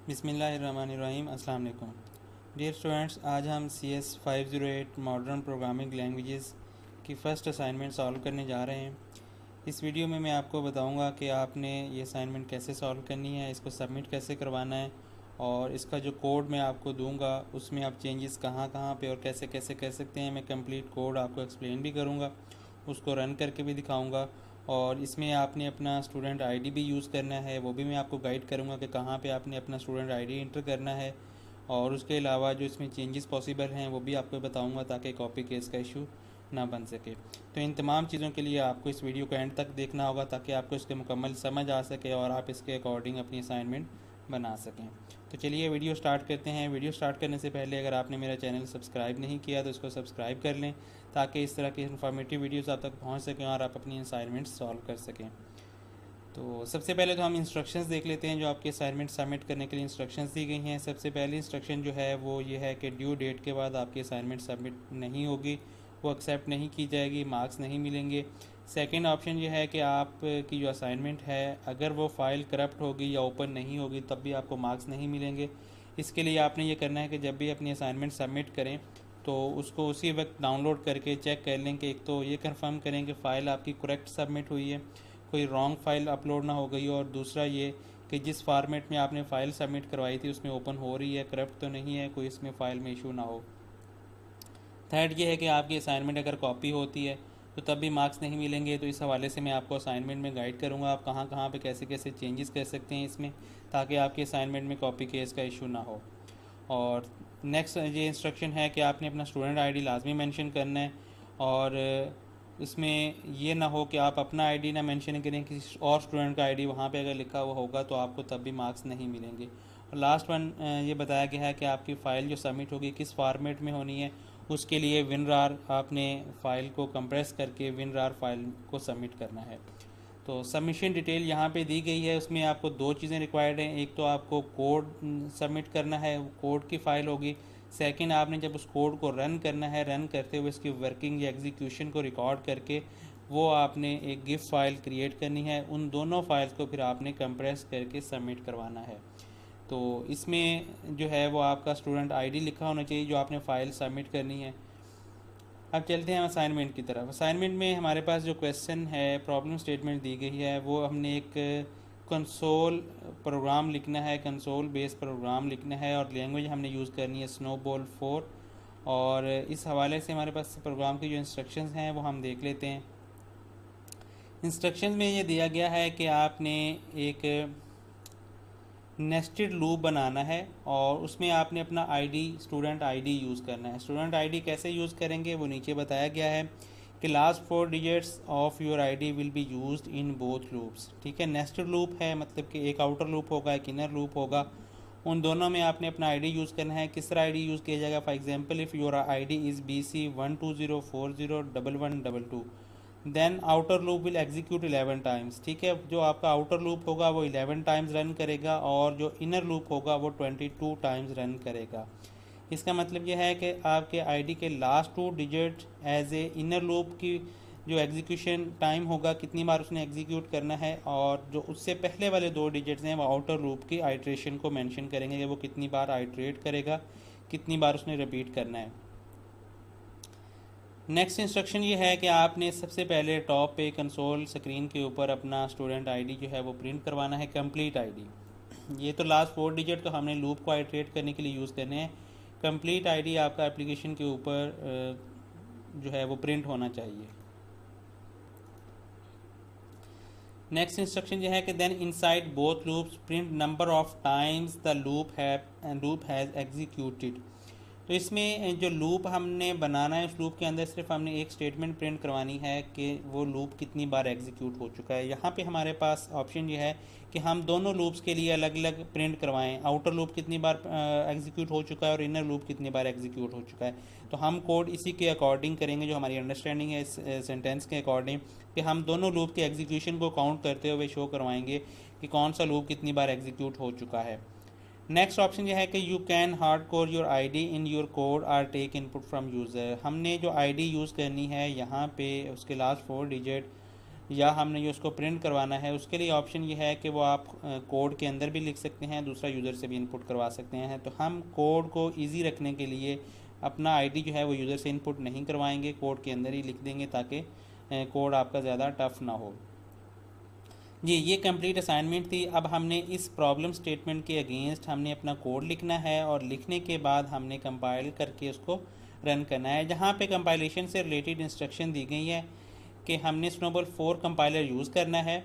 बिस्मिल्लाहिर्रहमानिर्रहीम। अस्सलाम वालेकुम डियर स्टूडेंट्स, आज हम CS 508 मॉडर्न प्रोग्रामिंग लैंग्वेजेस की फ़र्स्ट असाइनमेंट सॉल्व करने जा रहे हैं। इस वीडियो में मैं आपको बताऊंगा कि आपने ये असाइनमेंट कैसे सॉल्व करनी है, इसको सबमिट कैसे करवाना है और इसका जो कोड मैं आपको दूंगा उसमें आप चेंजेस कहाँ कहाँ पे और कैसे कैसे कर सकते हैं। मैं कंप्लीट कोड आपको एक्सप्लेन भी करूँगा, उसको रन करके भी दिखाऊँगा और इसमें आपने अपना स्टूडेंट आईडी भी यूज़ करना है, वो भी मैं आपको गाइड करूँगा कि कहाँ पे आपने अपना स्टूडेंट आईडी इंटर करना है। और उसके अलावा जो इसमें चेंजेस पॉसिबल हैं वो भी आपको बताऊँगा ताकि कॉपी केस का इशू ना बन सके। तो इन तमाम चीज़ों के लिए आपको इस वीडियो को एंड तक देखना होगा ताकि आपको इसके मुकम्मल समझ आ सके और आप इसके अकॉर्डिंग अपनी असाइनमेंट बना सकें। तो चलिए वीडियो स्टार्ट करते हैं। वीडियो स्टार्ट करने से पहले अगर आपने मेरा चैनल सब्सक्राइब नहीं किया तो इसको सब्सक्राइब कर लें ताकि इस तरह की इन्फॉर्मेटिव वीडियोस आप तक पहुंच सकें और आप अपनी असाइनमेंट सॉल्व कर सकें। तो सबसे पहले तो हम इंस्ट्रक्शंस देख लेते हैं जो आपके असाइनमेंट सबमिट करने के लिए इंस्ट्रक्शंस दी गई हैं। सबसे पहली इंस्ट्रक्शन जो है वो ये है कि ड्यू डेट के बाद आपकी असाइनमेंट सबमिट नहीं होगी, वो एक्सेप्ट नहीं की जाएगी, मार्क्स नहीं मिलेंगे। सेकंड ऑप्शन ये है कि आप की जो असाइनमेंट है अगर वो फ़ाइल करप्ट होगी या ओपन नहीं होगी तब भी आपको मार्क्स नहीं मिलेंगे। इसके लिए आपने ये करना है कि जब भी अपनी असाइनमेंट सबमिट करें तो उसको उसी वक्त डाउनलोड करके चेक कर लें कि एक तो ये कंफर्म करें कि फ़ाइल आपकी करेक्ट सबमिट हुई है, कोई रॉन्ग फाइल अपलोड ना हो गई हो, और दूसरा ये कि जिस फॉर्मेट में आपने फ़ाइल सबमिट करवाई थी उसमें ओपन हो रही है, करप्ट तो नहीं है, कोई इसमें फ़ाइल में इशू ना हो। थर्ड ये है कि आपकी असाइनमेंट अगर कॉपी होती है तो तब भी मार्क्स नहीं मिलेंगे। तो इस हवाले से मैं आपको असाइनमेंट में गाइड करूँगा आप कहाँ कहाँ पे कैसे कैसे चेंजेस कर सकते हैं इसमें ताकि आपकी असाइनमेंट में कॉपी केस का इशू ना हो। और नेक्स्ट ये इंस्ट्रक्शन है कि आपने अपना स्टूडेंट आईडी लाजमी मेंशन करना है और इसमें ये ना हो कि आप अपना आईडी ना मेंशन करें, किसी और स्टूडेंट का आईडी वहाँ पे अगर लिखा हुआ होगा तो आपको तब भी मार्क्स नहीं मिलेंगे। और लास्ट वन ये बताया गया है कि आपकी फ़ाइल जो सबमिट होगी किस फॉर्मेट में होनी है, उसके लिए विनरार आपने फ़ाइल को कंप्रेस करके विनरार फाइल को सबमिट करना है। तो सबमिशन डिटेल यहाँ पे दी गई है, उसमें आपको दो चीज़ें रिक्वायर्ड हैं। एक तो आपको कोड सबमिट करना है, कोड की फ़ाइल होगी। सेकंड, आपने जब उस कोड को रन करना है, रन करते हुए इसकी वर्किंग या एग्जीक्यूशन को रिकॉर्ड करके वो आपने एक गिफ फाइल क्रिएट करनी है। उन दोनों फाइल्स को फिर आपने कंप्रेस करके सबमिट करवाना है। तो इसमें जो है वो आपका स्टूडेंट आईडी लिखा होना चाहिए जो आपने फ़ाइल सबमिट करनी है। अब चलते हैं असाइनमेंट की तरफ। असाइनमेंट में हमारे पास जो क्वेश्चन है, प्रॉब्लम स्टेटमेंट दी गई है, वो हमने एक कंसोल प्रोग्राम लिखना है, कंसोल बेस्ड प्रोग्राम लिखना है और लैंग्वेज हमने यूज़ करनी है स्नोबॉल 4। और इस हवाले से हमारे पास प्रोग्राम की जो इंस्ट्रक्शंस हैं वो हम देख लेते हैं। इंस्ट्रक्शंस में ये दिया गया है कि आपने एक नेस्टेड लूप बनाना है और उसमें आपने अपना आईडी स्टूडेंट आईडी यूज़ करना है। स्टूडेंट आईडी कैसे यूज़ करेंगे वो नीचे बताया गया है कि last 4 digits of your ID will be used in both loops. ठीक है, नेस्टेड लूप है मतलब कि एक आउटर लूप होगा एक इनर लूप होगा, उन दोनों में आपने अपना आईडी यूज़ करना है। किस तरह आईडी यूज़ किया जाएगा? For example, if your ID is BC120401122 then outer loop will execute 11 times. ठीक है, जो आपका आउटर लूप होगा वो 11 टाइम्स रन करेगा और जो इनर लूप होगा वो 22 टाइम्स रन करेगा। इसका मतलब यह है कि आपके आईडी के last 2 digit as a inner loop की जो एग्जीक्यूशन टाइम होगा, कितनी बार उसने एग्जीक्यूट करना है, और जो उससे पहले वाले 2 डिजिट्स हैं वो आउटर लूप की आइट्रेशन को मेंशन करेंगे कि वो कितनी बार आइट्रेट करेगा, कितनी बार उसने रिपीट करना है। नेक्स्ट इंस्ट्रक्शन ये है कि आपने सबसे पहले टॉप पे कंसोल स्क्रीन के ऊपर अपना स्टूडेंट आईडी जो है वो प्रिंट करवाना है, कंप्लीट आईडी। ये तो लास्ट 4 डिजिट तो हमने लूप को आइट्रेट करने के लिए यूज़ करने हैं। कंप्लीट आईडी आपका एप्लीकेशन के ऊपर जो है वो प्रिंट होना चाहिए। नेक्स्ट इंस्ट्रक्शन ये है कि then inside both loops print number of times the loop has executed. तो इसमें जो लूप हमने बनाना है उस लूप के अंदर सिर्फ हमने एक स्टेटमेंट प्रिंट करवानी है कि वो लूप कितनी बार एग्जीक्यूट हो चुका है। यहाँ पे हमारे पास ऑप्शन ये है कि हम दोनों लूप्स के लिए अलग अलग प्रिंट करवाएं, आउटर लूप कितनी बार एग्जीक्यूट हो चुका है और इनर लूप कितनी बार एग्जीक्यूट हो चुका है। तो हम कोड इसी के अकॉर्डिंग करेंगे, जो हमारी अंडरस्टैंडिंग है इस सेंटेंस के अकॉर्डिंग, कि हम दोनों लूप के एग्जीक्यूशन को काउंट करते हुए शो करवाएंगे कि कौन सा लूप कितनी बार एग्जीक्यूट हो चुका है। नेक्स्ट ऑप्शन यह है कि you can hard code your ID in your code or take input from user. हमने जो आईडी यूज़ करनी है यहाँ पे उसके लास्ट 4 डिजिट या हमने ये उसको प्रिंट करवाना है, उसके लिए ऑप्शन ये है कि वो आप कोड के अंदर भी लिख सकते हैं, दूसरा यूज़र से भी इनपुट करवा सकते हैं। तो हम कोड को ईजी रखने के लिए अपना आईडी जो है वो यूज़र से इनपुट नहीं करवाएंगे, कोड के अंदर ही लिख देंगे ताकि कोड आपका ज़्यादा टफ ना हो। जी, ये कंप्लीट असाइनमेंट थी। अब हमने इस प्रॉब्लम स्टेटमेंट के अगेंस्ट हमने अपना कोड लिखना है और लिखने के बाद हमने कंपाइल करके उसको रन करना है। जहाँ पे कंपाइलेशन से रिलेटेड इंस्ट्रक्शन दी गई है कि हमने स्नोबॉल 4 कंपाइलर यूज़ करना है।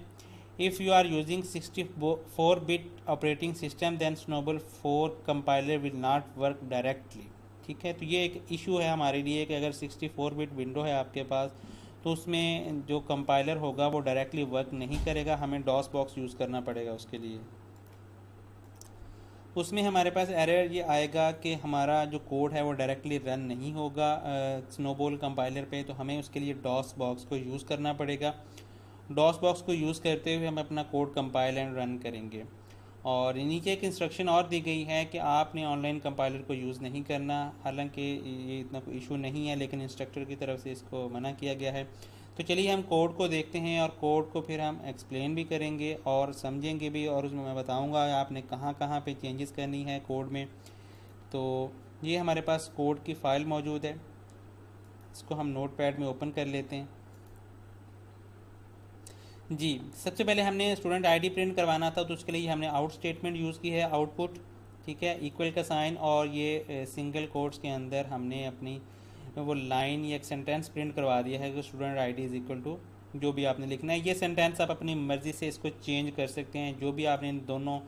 If you are using 64 bit operating system then snowball 4 compiler will not work directly. ठीक है, तो ये एक इशू है हमारे लिए कि अगर 64 बिट विंडो है आपके पास तो उसमें जो कंपाइलर होगा वो डायरेक्टली वर्क नहीं करेगा, हमें डॉस बॉक्स यूज़ करना पड़ेगा उसके लिए। उसमें हमारे पास एरर ये आएगा कि हमारा जो कोड है वो डायरेक्टली रन नहीं होगा स्नोबॉल कंपाइलर पे, तो हमें उसके लिए डॉस बॉक्स को यूज़ करना पड़ेगा। डॉस बॉक्स को यूज़ करते हुए हम अपना कोड कंपाइल एंड रन करेंगे। और नीचे एक इंस्ट्रक्शन और दी गई है कि आपने ऑनलाइन कंपाइलर को यूज़ नहीं करना। हालांकि ये इतना कोई इशू नहीं है, लेकिन इंस्ट्रक्टर की तरफ से इसको मना किया गया है। तो चलिए हम कोड को देखते हैं और कोड को फिर हम एक्सप्लेन भी करेंगे और समझेंगे भी, और उसमें मैं बताऊंगा आपने कहाँ कहाँ पे चेंजेस करनी है कोड में। तो ये हमारे पास कोड की फ़ाइल मौजूद है, इसको हम नोटपैड में ओपन कर लेते हैं। जी, सबसे पहले हमने स्टूडेंट आईडी प्रिंट करवाना था, तो उसके लिए हमने आउट स्टेटमेंट यूज़ की है, आउटपुट। ठीक है, इक्वल का साइन और ये सिंगल कोट्स के अंदर हमने अपनी वो लाइन या एक सेंटेंस प्रिंट करवा दिया है कि student ID is equal to जो भी आपने लिखना है। ये सेंटेंस आप अपनी मर्ज़ी से इसको चेंज कर सकते हैं, जो भी आपने इन दोनों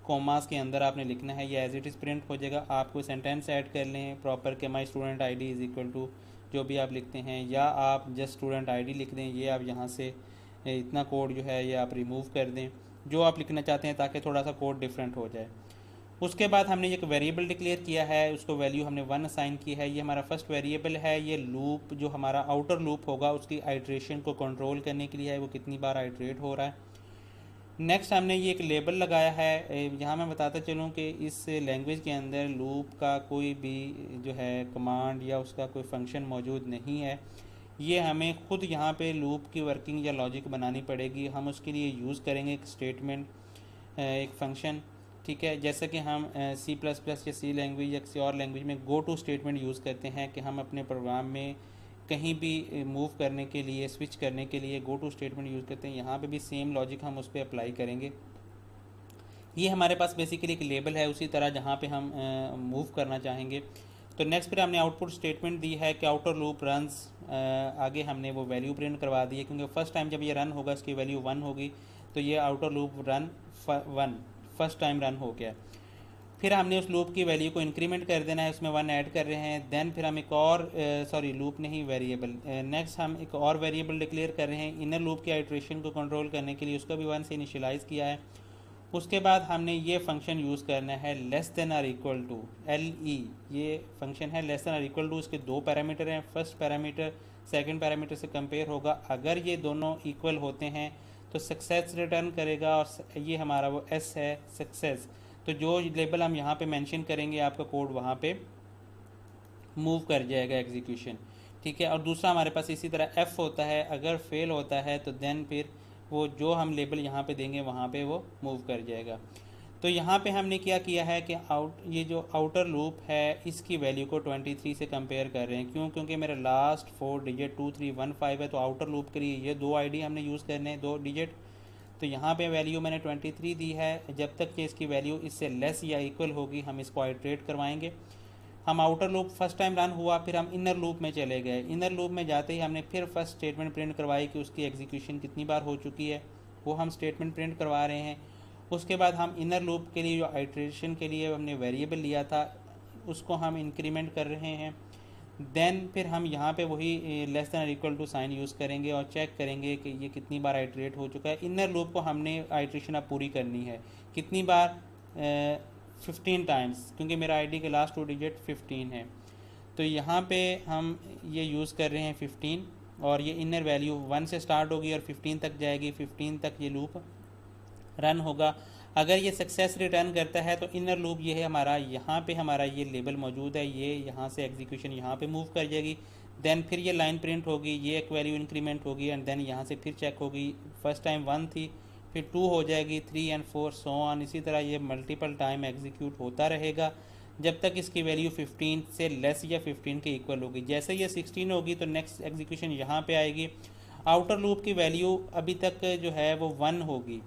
कॉमास के अंदर आपने लिखना है ये एज इट इज़ प्रिंट हो जाएगा। आप कोई सेंटेंस ऐड कर लें प्रॉपर के my student ID is equal to जो भी आप लिखते हैं, या आप जस्ट स्टूडेंट आईडी लिख दें। ये आप यहाँ से इतना कोड जो है ये आप रिमूव कर दें, जो आप लिखना चाहते हैं, ताकि थोड़ा सा कोड डिफरेंट हो जाए। उसके बाद हमने एक वेरिएबल डिक्लेयर किया है, उसको वैल्यू हमने 1 असाइन की है। ये हमारा फर्स्ट वेरिएबल है। ये लूप जो हमारा आउटर लूप होगा उसकी आइट्रेशन को कंट्रोल करने के लिए है, वो कितनी बार आइट्रेट हो रहा है। नेक्स्ट हमने ये एक लेबल लगाया है। यहाँ मैं बताता चलूँ कि इस लैंग्वेज के अंदर लूप का कोई भी जो है कमांड या उसका कोई फंक्शन मौजूद नहीं है। ये हमें खुद यहाँ पे लूप की वर्किंग या लॉजिक बनानी पड़ेगी। हम उसके लिए यूज़ करेंगे एक स्टेटमेंट, एक फंक्शन। ठीक है, जैसे कि हम C++ या सी लैंग्वेज या किसी और लैंग्वेज में गो टू स्टेटमेंट यूज़ करते हैं कि हम अपने प्रोग्राम में कहीं भी मूव करने के लिए, स्विच करने के लिए गो टू स्टेटमेंट यूज़ करते हैं। यहाँ पे भी सेम लॉजिक हम उस पर अप्लाई करेंगे। ये हमारे पास बेसिकली एक लेबल है उसी तरह जहाँ पे हम मूव करना चाहेंगे। तो नेक्स्ट फिर हमने आउटपुट स्टेटमेंट दी है कि आउटर लूप रन्स। आगे हमने वो वैल्यू प्रिंट करवा दी है, क्योंकि फर्स्ट टाइम जब ये रन होगा इसकी वैल्यू 1 होगी, तो ये outer loop run 1 first time run हो गया। फिर हमने उस लूप की वैल्यू को इंक्रीमेंट कर देना है, उसमें 1 ऐड कर रहे हैं। देन फिर हम एक और लूप नहीं वेरिएबल, नेक्स्ट हम एक और वेरिएबल डिक्लेयर कर रहे हैं इनर लूप की आइट्रेशन को कंट्रोल करने के लिए, उसको भी 1 से इनिशियलाइज़ किया है। उसके बाद हमने ये फंक्शन यूज़ करना है लेस देन और इक्वल टू, LE ये फंक्शन है। लेस देन और इक्वल टू इसके 2 पैरामीटर हैं। फर्स्ट पैरामीटर सेकंड पैरामीटर से कंपेयर होगा, अगर ये दोनों इक्वल होते हैं तो सक्सेस रिटर्न करेगा, और ये हमारा वो S है सक्सेस। तो जो लेबल हम यहाँ पे मेंशन करेंगे आपका कोड वहाँ पे मूव कर जाएगा एग्जीक्यूशन। ठीक है, और दूसरा हमारे पास इसी तरह F होता है, अगर फेल होता है तो देन फिर वो जो हम लेबल यहाँ पे देंगे वहाँ पे वो मूव कर जाएगा। तो यहाँ पे हमने क्या किया है कि ये जो आउटर लूप है इसकी वैल्यू को 23 से कंपेयर कर रहे हैं। क्यों? क्योंकि मेरा लास्ट 4 डिजिट 2315 है, तो आउटर लूप के लिए ये 2 ID हमने यूज़ करने हैं, 2 डिजिट। तो यहाँ पे वैल्यू मैंने 23 दी है। जब तक कि इसकी वैल्यू इससे लेस या इक्वल होगी हम इसको आइट्रेट करवाएंगे। हम outer loop first time run हुआ, फिर हम इनर लूप में चले गए। इनर लूप में जाते ही हमने फिर फर्स्ट स्टेटमेंट प्रिंट करवाई कि उसकी एग्जीक्यूशन कितनी बार हो चुकी है, वो हम स्टेटमेंट प्रिंट करवा रहे हैं। उसके बाद हम इनर लूप के लिए जो आइट्रेशन के लिए हमने वेरिएबल लिया था उसको हम इंक्रीमेंट कर रहे हैं। देन फिर हम यहाँ पे वही less than equal to sign use करेंगे और चेक करेंगे कि ये कितनी बार आइट्रेट हो चुका है। इनर लूप को हमने आइट्रेशन अब पूरी करनी है, कितनी बार? 15 टाइम्स, क्योंकि मेरा आईडी के लास्ट 2 डिजिट 15 है। तो यहाँ पे हम ये यूज़ कर रहे हैं 15, और ये इनर वैल्यू 1 से स्टार्ट होगी और 15 तक जाएगी। 15 तक ये लूप रन होगा। अगर ये सक्सेस रिटर्न करता है तो इनर लूप ये है हमारा, यहाँ पे हमारा ये लेबल मौजूद है, ये यहाँ से एग्जीक्यूशन यहाँ पे मूव कर जाएगी। देन फिर ये लाइन प्रिंट होगी, ये एक वैल्यू इंक्रीमेंट होगी एंड देन यहाँ से फिर चेक होगी। फर्स्ट टाइम 1 थी, फिर 2 हो जाएगी, 3 एंड 4 सो ऑन। इसी तरह ये मल्टीपल टाइम एग्जीक्यूट होता रहेगा जब तक इसकी वैल्यू 15 से लेस या 15 के इक्वल होगी। जैसे ये 16 होगी तो नेक्स्ट एग्जीक्यूशन यहाँ पे आएगी। आउटर लूप की वैल्यू अभी तक जो है वो 1 होगी,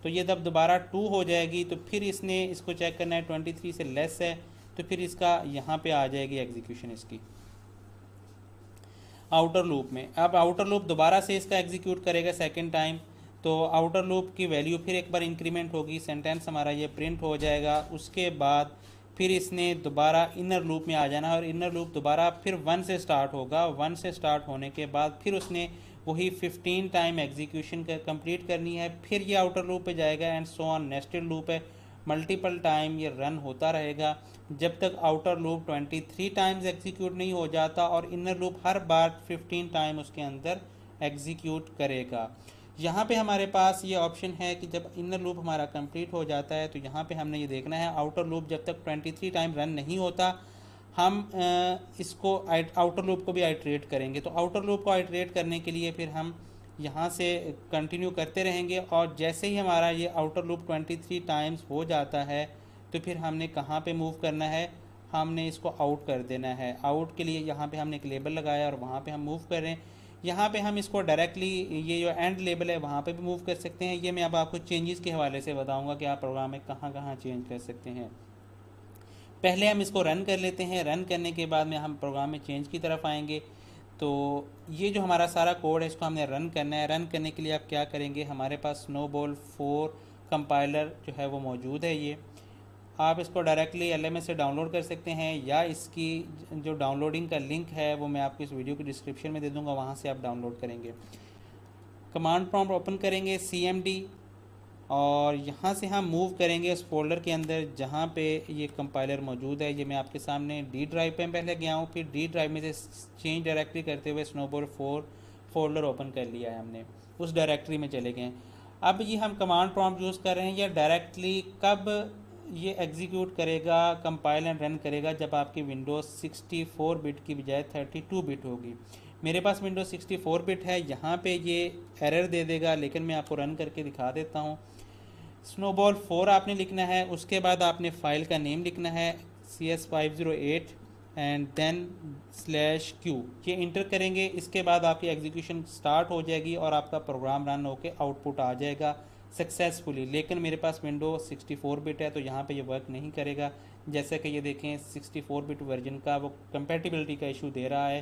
तो ये जब दोबारा 2 हो जाएगी तो फिर इसने इसको चेक करना है 23 से लेस है, तो फिर इसका यहाँ पे आ जाएगी एग्जीक्यूशन इसकी आउटर लूप में। अब आउटर लूप दोबारा से इसका एग्जीक्यूट करेगा सेकेंड टाइम, तो आउटर लूप की वैल्यू फिर एक बार इंक्रीमेंट होगी, सेंटेंस हमारा ये प्रिंट हो जाएगा। उसके बाद फिर इसने दोबारा इनर लूप में आ जाना और इनर लूप दोबारा फिर 1 से स्टार्ट होगा। 1 से स्टार्ट होने के बाद फिर उसने वही 15 टाइम एग्जीक्यूशन कंप्लीट करनी है, फिर ये आउटर लूप पे जाएगा and so on. Nested loop है, मल्टीपल टाइम ये रन होता रहेगा जब तक आउटर लूप 23 टाइम्स एग्जीक्यूट नहीं हो जाता और इनर लूप हर बार 15 टाइम उसके अंदर एग्जीक्यूट करेगा। यहाँ पे हमारे पास ये ऑप्शन है कि जब इनर लूप हमारा कंप्लीट हो जाता है तो यहाँ पे हमने ये देखना है आउटर लूप जब तक 23 टाइम रन नहीं होता हम इसको आउटर लूप को भी आइट्रेट करेंगे। तो आउटर लूप को आइट्रेट करने के लिए फिर हम यहाँ से कंटिन्यू करते रहेंगे और जैसे ही हमारा ये आउटर लूप 23 टाइम्स हो जाता है तो फिर हमने कहाँ पे मूव करना है, हमने इसको आउट कर देना है। आउट के लिए यहाँ पे हमने एक लेबल लगाया और वहाँ पे हम मूव कर रहे हैं। यहाँ पे हम इसको डायरेक्टली ये जो एंड लेबल है वहाँ पे भी मूव कर सकते हैं। ये मैं अब आपको चेंजेस के हवाले से बताऊँगा कि आप प्रोग्राम में कहाँ कहाँ चेंज कर सकते हैं। पहले हम इसको रन कर लेते हैं, रन करने के बाद में हम प्रोग्राम में चेंज की तरफ आएंगे। तो ये जो हमारा सारा कोड है इसको हमने रन करना है। रन करने के लिए आप क्या करेंगे, हमारे पास स्नोबॉल 4 कंपाइलर जो है वो मौजूद है। ये आप इसको डायरेक्टली LMS से डाउनलोड कर सकते हैं या इसकी जो डाउनलोडिंग का लिंक है वो मैं आपको इस वीडियो की डिस्क्रिप्शन में दे दूंगा, वहाँ से आप डाउनलोड करेंगे। कमांड प्रॉम्प्ट ओपन करेंगे CMD और यहाँ से हम मूव करेंगे उस फोल्डर के अंदर जहाँ पे ये कंपाइलर मौजूद है। ये मैं आपके सामने D ड्राइव पे पहले गया हूँ, फिर D ड्राइव में से चेंज डायरेक्टरी करते हुए स्नोबॉल 4 फोल्डर ओपन कर लिया है हमने, उस डायरेक्टरी में चले गए। अब ये हम कमांड प्रॉम्प्ट यूज़ कर रहे हैं, या डायरेक्टली कब ये एग्जीक्यूट करेगा, कंपाइल एंड रन करेगा, जब आपकी विंडोज़ 64 बिट की बजाय 32 बिट होगी। मेरे पास विंडोज़ 64 बिट है, यहाँ पे ये एरर दे देगा, लेकिन मैं आपको रन करके दिखा देता हूँ। स्नोबॉल 4 आपने लिखना है, उसके बाद आपने फ़ाइल का नेम लिखना है CS508 एंड देन /Q, ये इंटर करेंगे। इसके बाद आपकी एग्जीक्यूशन स्टार्ट हो जाएगी और आपका प्रोग्राम रन होकर आउटपुट आ जाएगा सक्सेसफुली। लेकिन मेरे पास विंडोज 64 बिट है तो यहाँ पे ये वर्क नहीं करेगा। जैसे कि ये देखें 64 बिट वर्जन का वो कंपैटिबिलिटी का इशू दे रहा है,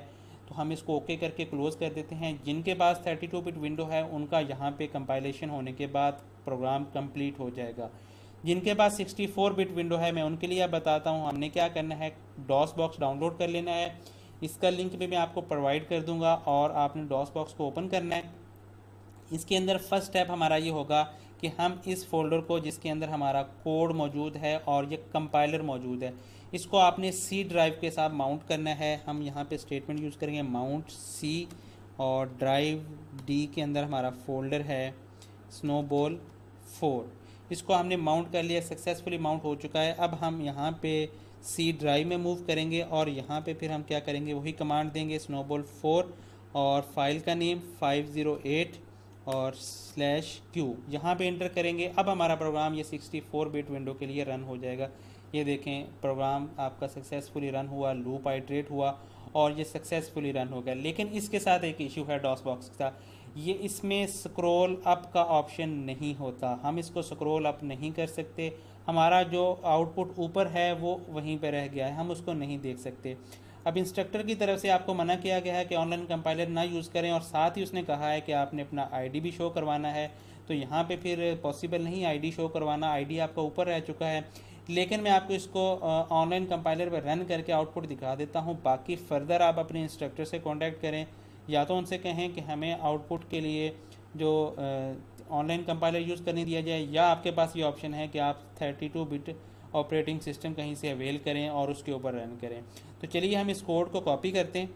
तो हम इसको ओके करके क्लोज़ कर देते हैं। जिनके पास 32 बिट विंडो है उनका यहाँ पे कंपाइलेशन होने के बाद प्रोग्राम कंप्लीट हो जाएगा। जिनके पास 64 बिट विंडो है मैं उनके लिए बताता हूँ हमने क्या करना है। डॉस बॉक्स डाउनलोड कर लेना है, इसका लिंक भी मैं आपको प्रोवाइड कर दूँगा और आपने डॉस बॉक्स को ओपन करना है। इसके अंदर फर्स्ट स्टेप हमारा ये होगा कि हम इस फोल्डर को जिसके अंदर हमारा कोड मौजूद है और ये कंपाइलर मौजूद है, इसको आपने C ड्राइव के साथ माउंट करना है। हम यहाँ पे स्टेटमेंट यूज़ करेंगे माउंट C और ड्राइव D के अंदर हमारा फोल्डर है स्नोबॉल 4। इसको हमने माउंट कर लिया, सक्सेसफुली माउंट हो चुका है। अब हम यहाँ पे C ड्राइव में मूव करेंगे और यहाँ पे फिर हम क्या करेंगे, वही कमांड देंगे स्नोबॉल 4 और फाइल का नेम 508 और /Q यहाँ पे इंटर करेंगे। अब हमारा प्रोग्राम ये 64 बिट विंडो के लिए रन हो जाएगा। ये देखें प्रोग्राम आपका सक्सेसफुली रन हुआ, लूप आइट्रेट हुआ और ये सक्सेसफुली रन हो गया। लेकिन इसके साथ एक इशू है डॉस बॉक्स का, ये इसमें स्क्रॉल अप का ऑप्शन नहीं होता। हम इसको स्क्रॉल अप नहीं कर सकते, हमारा जो आउटपुट ऊपर है वो वहीं पर रह गया है, हम उसको नहीं देख सकते। अब इंस्ट्रक्टर की तरफ से आपको मना किया गया है कि ऑनलाइन कंपाइलर ना यूज़ करें और साथ ही उसने कहा है कि आपने अपना आईडी भी शो करवाना है। तो यहाँ पे फिर पॉसिबल नहीं आईडी शो करवाना, आईडी आपका ऊपर रह चुका है। लेकिन मैं आपको इसको ऑनलाइन कंपाइलर पर रन करके आउटपुट दिखा देता हूँ। बाकी फर्दर आप अपने इंस्ट्रक्टर से कॉन्टैक्ट करें, या तो उनसे कहें कि हमें आउटपुट के लिए जो ऑनलाइन कंपाइलर यूज़ करने दिया जाए, या आपके पास ये ऑप्शन है कि आप 32 बिट ऑपरेटिंग सिस्टम कहीं से अवेल करें और उसके ऊपर रन करें। तो चलिए हम इस कोड को कॉपी करते हैं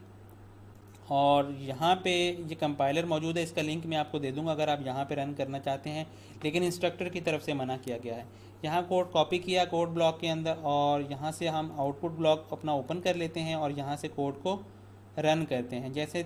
और यहाँ पे ये कंपाइलर मौजूद है, इसका लिंक मैं आपको दे दूँगा अगर आप यहाँ पे रन करना चाहते हैं, लेकिन इंस्ट्रक्टर की तरफ से मना किया गया है। यहाँ कोड कॉपी किया कोड ब्लॉक के अंदर और यहाँ से हम आउटपुट ब्लॉक अपना ओपन कर लेते हैं और यहाँ से कोड को रन करते हैं। जैसे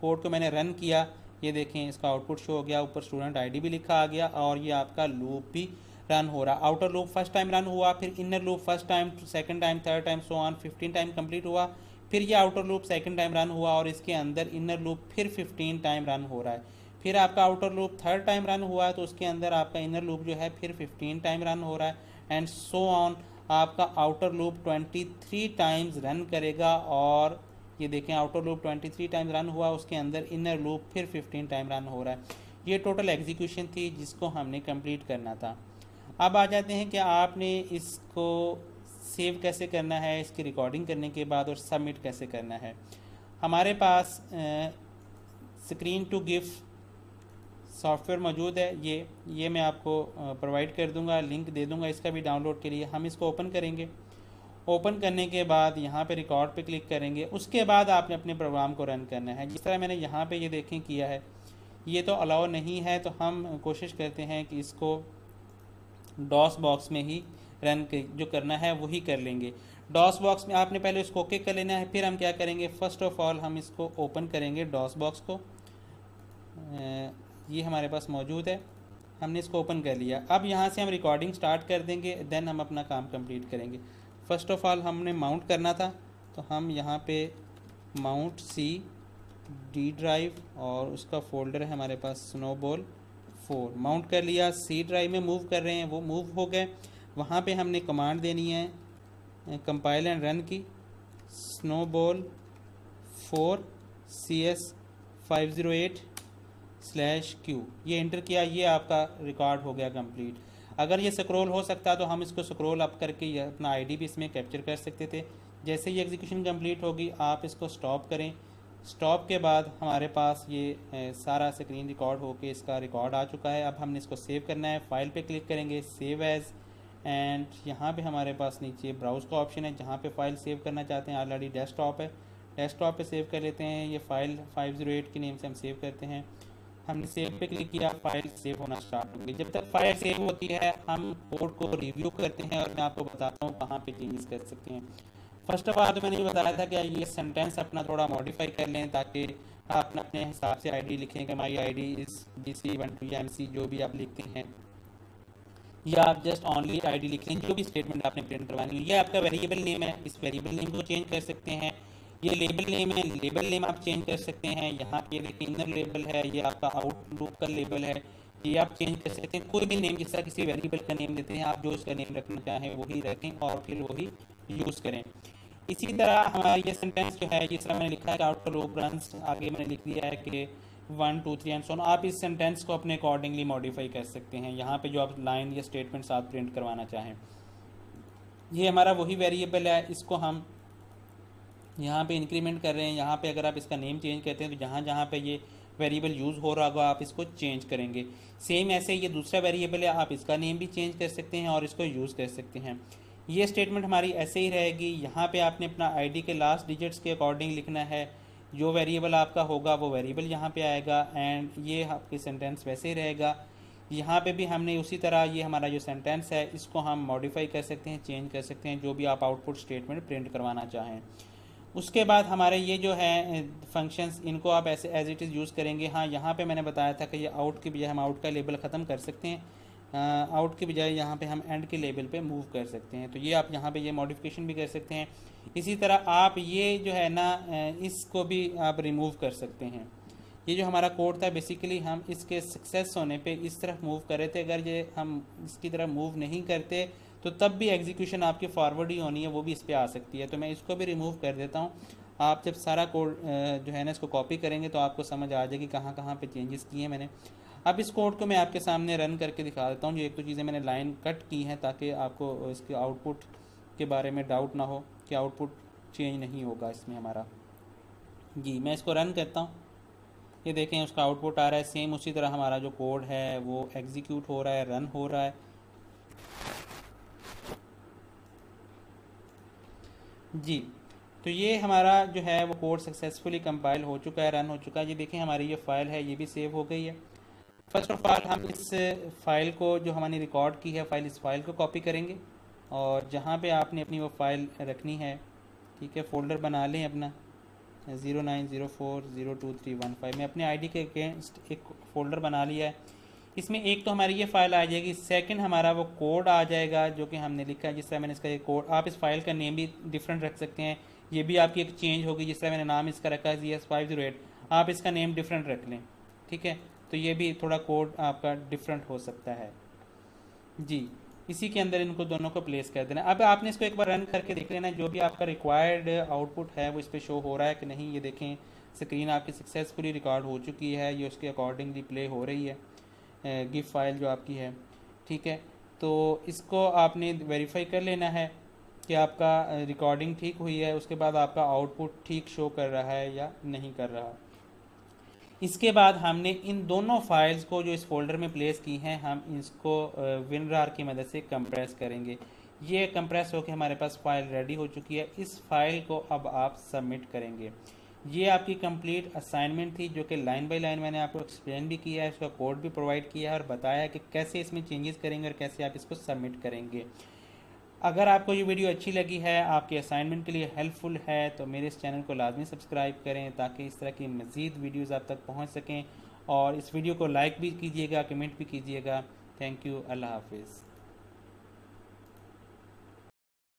कोड को मैंने रन किया, ये देखें इसका आउटपुट शो हो गया, ऊपर स्टूडेंट आईडी भी लिखा आ गया और ये आपका लूप भी रन हो रहा। Outer loop first time run हुआ, फिर inner loop first time, second time, third time, so on 15 time complete हुआ। फिर ये outer loop second time run हुआ और इसके अंदर इनर लूप फिर 15 टाइम रन हो रहा है। फिर आपका outer loop third time run हुआ है तो उसके अंदर आपका इनर लूप जो है फिर 15 टाइम रन हो रहा है, एंड सो ऑन। आपका आउटर लूप 23 टाइम्स रन करेगा और ये देखें आउटर लूप 23 टाइम रन हुआ, उसके अंदर इनर लूप फिर 15 टाइम रन हो रहा है। ये टोटल एग्जीक्यूशन थी जिसको हमने कंप्लीट करना था। अब आ जाते हैं कि आपने इसको सेव कैसे करना है, इसकी रिकॉर्डिंग करने के बाद, और सबमिट कैसे करना है। हमारे पास स्क्रीन टू गिफ सॉफ्टवेयर मौजूद है, ये मैं आपको प्रोवाइड कर दूंगा, लिंक दे दूंगा इसका भी डाउनलोड के लिए। हम इसको ओपन करेंगे। ओपन करने के बाद यहाँ पे रिकॉर्ड पे क्लिक करेंगे। उसके बाद आपने अपने प्रोग्राम को रन करना है। जिस तरह मैंने यहाँ पे ये देखें किया है, ये तो अलाउ नहीं है, तो हम कोशिश करते हैं कि इसको डॉस बॉक्स में ही रन जो करना है वही कर लेंगे। डॉस बॉक्स में आपने पहले उसको ओके कर लेना है। फिर हम क्या करेंगे, फर्स्ट ऑफ ऑल हम इसको ओपन करेंगे डॉस बॉक्स को। ये हमारे पास मौजूद है, हमने इसको ओपन कर लिया। अब यहाँ से हम रिकॉर्डिंग स्टार्ट कर देंगे, देन हम अपना काम कंप्लीट करेंगे। फर्स्ट ऑफ ऑल हमने माउंट करना था, तो हम यहाँ पे माउंट सी डी ड्राइव और उसका फोल्डर है हमारे पास स्नोबॉल 4, माउंट कर लिया। सी ड्राइव में मूव कर रहे हैं, वो मूव हो गए। वहाँ पे हमने कमांड देनी है कंपाइल एंड रन की, स्नोबॉल 4 CS 508/Q, ये इंटर किया, ये आपका रिकॉर्ड हो गया कंप्लीट। अगर ये स्क्रॉल हो सकता तो हम इसको स्क्रॉल अप करके ये अपना आईडी भी इसमें कैप्चर कर सकते थे। जैसे ये एग्जीक्यूशन कंप्लीट होगी आप इसको स्टॉप करें। स्टॉप के बाद हमारे पास ये सारा स्क्रीन रिकॉर्ड होके इसका रिकॉर्ड आ चुका है। अब हमने इसको सेव करना है। फाइल पे क्लिक करेंगे, सेव एज़, एंड यहाँ पे हमारे पास नीचे ब्राउज का ऑप्शन है जहाँ पे फाइल सेव करना चाहते हैं। ऑलरेडी डेस्कटॉप है, डेस्कटॉप पे सेव कर लेते हैं। ये फाइल 508 के नेम से हम सेव करते हैं। हमने सेव पे क्लिक किया, फाइल सेव होना स्टार्ट होगी। जब तक फाइल सेव होती है हम कोड को रिव्यू करते हैं और मैं आपको बताता हूँ कहाँ पे चेंजेस कर सकते हैं। फर्स्ट ऑफ ऑल तो मैंने ये बताया था कि ये सेंटेंस अपना थोड़ा मॉडिफाई कर लें ताकि आप अपने हिसाब से आईडी लिखें कि माई आई डी इस GC12 या MC जो भी आप लिखते हैं, या आप जस्ट ऑनली आईडी लिख लें जो भी स्टेटमेंट आपने प्रिंट करवानी है। ये आपका वेरिएबल नेम है, इस वेरिएबल नेम को चेंज कर सकते हैं। ये लेबल नेम है, लेबल नेम आप चेंज कर सकते हैं। यहाँ पे देखिए इनर लेबल है, ये आपका आउटलुक का लेबल है, ये आप चेंज कर सकते हैं। कोई भी नेम जैसा किसी वेरिएबल का नेम देते हैं आप, जो इसका नेम रखना चाहें वही रखें और फिर वही यूज़ करें। इसी तरह हमारा ये सेंटेंस जो है, जिस तरह मैंने लिखा है आउटर लूप रन्स, आगे मैंने लिख दिया है कि 1 2 3 एंड सो ऑन। आप इस सेंटेंस को अपने अकॉर्डिंगली मॉडिफाई कर सकते हैं। यहाँ पे जो आप लाइन या स्टेटमेंट्स आप प्रिंट करवाना चाहें, ये हमारा वही वेरिएबल है, इसको हम यहाँ पे इंक्रीमेंट कर रहे हैं। यहाँ पे अगर आप इसका नेम चेंज करते हैं तो जहाँ जहाँ पे ये वेरिएबल यूज़ हो रहा होगा आप इसको चेंज करेंगे। सेम ऐसे ये दूसरा वेरिएबल है, आप इसका नेम भी चेंज कर सकते हैं और इसको यूज़ कर सकते हैं। ये स्टेटमेंट हमारी ऐसे ही रहेगी। यहाँ पे आपने अपना आईडी के लास्ट डिजिट्स के अकॉर्डिंग लिखना है। जो वेरिएबल आपका होगा वो वेरिएबल यहाँ पे आएगा, एंड ये आपकी सेंटेंस वैसे ही रहेगा। यहाँ पे भी हमने उसी तरह ये हमारा जो सेंटेंस है इसको हम मॉडिफाई कर सकते हैं, चेंज कर सकते हैं, जो भी आप आउटपुट स्टेटमेंट प्रिंट करवाना चाहें। उसके बाद हमारे ये जो है फंक्शंस, इनको आप ऐसे एज इट इज़ यूज़ करेंगे। हाँ, यहाँ पे मैंने बताया था कि ये आउट की बजाय हम आउट का लेबल ख़त्म कर सकते हैं, आउट के बजाय यहाँ पे हम एंड के लेवल पे मूव कर सकते हैं। तो ये आप यहाँ पे ये मॉडिफिकेशन भी कर सकते हैं। इसी तरह आप ये जो है ना इसको भी आप रिमूव कर सकते हैं। ये जो हमारा कोड था बेसिकली हम इसके सक्सेस होने पे इस तरफ मूव कर रहे थे। अगर ये हम इसकी तरफ मूव नहीं करते तो तब भी एग्जीक्यूशन आपकी फॉरवर्ड ही होनी है, वो भी इस पर आ सकती है। तो मैं इसको भी रिमूव कर देता हूँ। आप जब सारा कोड जो है ना इसको कॉपी करेंगे तो आपको समझ आ जाएगी कहाँ कहाँ पे चेंजेस किए हैं मैंने। अब इस कोड को मैं आपके सामने रन करके दिखा देता हूँ। जो एक तो चीज़ें मैंने लाइन कट की हैं ताकि आपको इसके आउटपुट के बारे में डाउट ना हो कि आउटपुट चेंज नहीं होगा इसमें हमारा। जी, मैं इसको रन करता हूँ। ये देखें उसका आउटपुट आ रहा है। सेम उसी तरह हमारा जो कोड है वो एग्जीक्यूट हो रहा है, रन हो रहा है। जी, तो ये हमारा जो है वो कोड सक्सेसफुली कंपाइल हो चुका है, रन हो चुका है। ये देखें हमारी ये फाइल है, ये भी सेव हो गई है। फर्स्ट ऑफ ऑल हम इस फाइल को जो हमने रिकॉर्ड की है फाइल, इस फाइल को कॉपी करेंगे और जहाँ पे आपने अपनी वो फाइल रखनी है, ठीक है, फ़ोल्डर बना लें अपना। 0904022315। मैं अपने आईडी के अगेंस्ट एक फ़ोल्डर बना लिया है। इसमें एक तो हमारी ये फ़ाइल आ जाएगी, सेकंड हमारा वो कोड आ जाएगा जो कि हमने लिखा है। जिस तरह मैंने इसका ये कोड, आप इस फाइल का नेम भी डिफरेंट रख सकते हैं, ये भी आपकी एक चेंज होगी। जिस तरह मैंने नाम इसका रखा है CS508, आप इसका नेम डिफरेंट रख लें, ठीक है। तो ये भी थोड़ा कोड आपका डिफरेंट हो सकता है जी। इसी के अंदर इनको दोनों को प्लेस कर देना। अब आपने इसको एक बार रन करके देख लेना, जो भी आपका रिक्वायर्ड आउटपुट है वो इस पर शो हो रहा है कि नहीं। ये देखें, स्क्रीन आपकी सक्सेसफुली रिकॉर्ड हो चुकी है, ये उसके अकॉर्डिंगली प्ले हो रही है गिफ फाइल जो आपकी है, ठीक है। तो इसको आपने वेरीफाई कर लेना है कि आपका रिकॉर्डिंग ठीक हुई है, उसके बाद आपका आउटपुट ठीक शो कर रहा है या नहीं कर रहा। इसके बाद हमने इन दोनों फाइल्स को जो इस फोल्डर में प्लेस की हैं, हम इसको WinRAR की मदद से कंप्रेस करेंगे। ये कंप्रेस होकर हमारे पास फाइल रेडी हो चुकी है। इस फाइल को अब आप सबमिट करेंगे। ये आपकी कंप्लीट असाइनमेंट थी, जो कि लाइन बाय लाइन मैंने आपको एक्सप्लेन भी किया है, इसका कोड भी प्रोवाइड किया है और बताया कि कैसे इसमें चेंजेस करेंगे और कैसे आप इसको सबमिट करेंगे। अगर आपको ये वीडियो अच्छी लगी है, आपके असाइनमेंट के लिए हेल्पफुल है, तो मेरे इस चैनल को लाजमी सब्सक्राइब करें ताकि इस तरह की मज़ीद वीडियोज़ आप तक पहुँच सकें। और इस वीडियो को लाइक भी कीजिएगा, कमेंट भी कीजिएगा। Thank you. अल्लाह हाफिज़।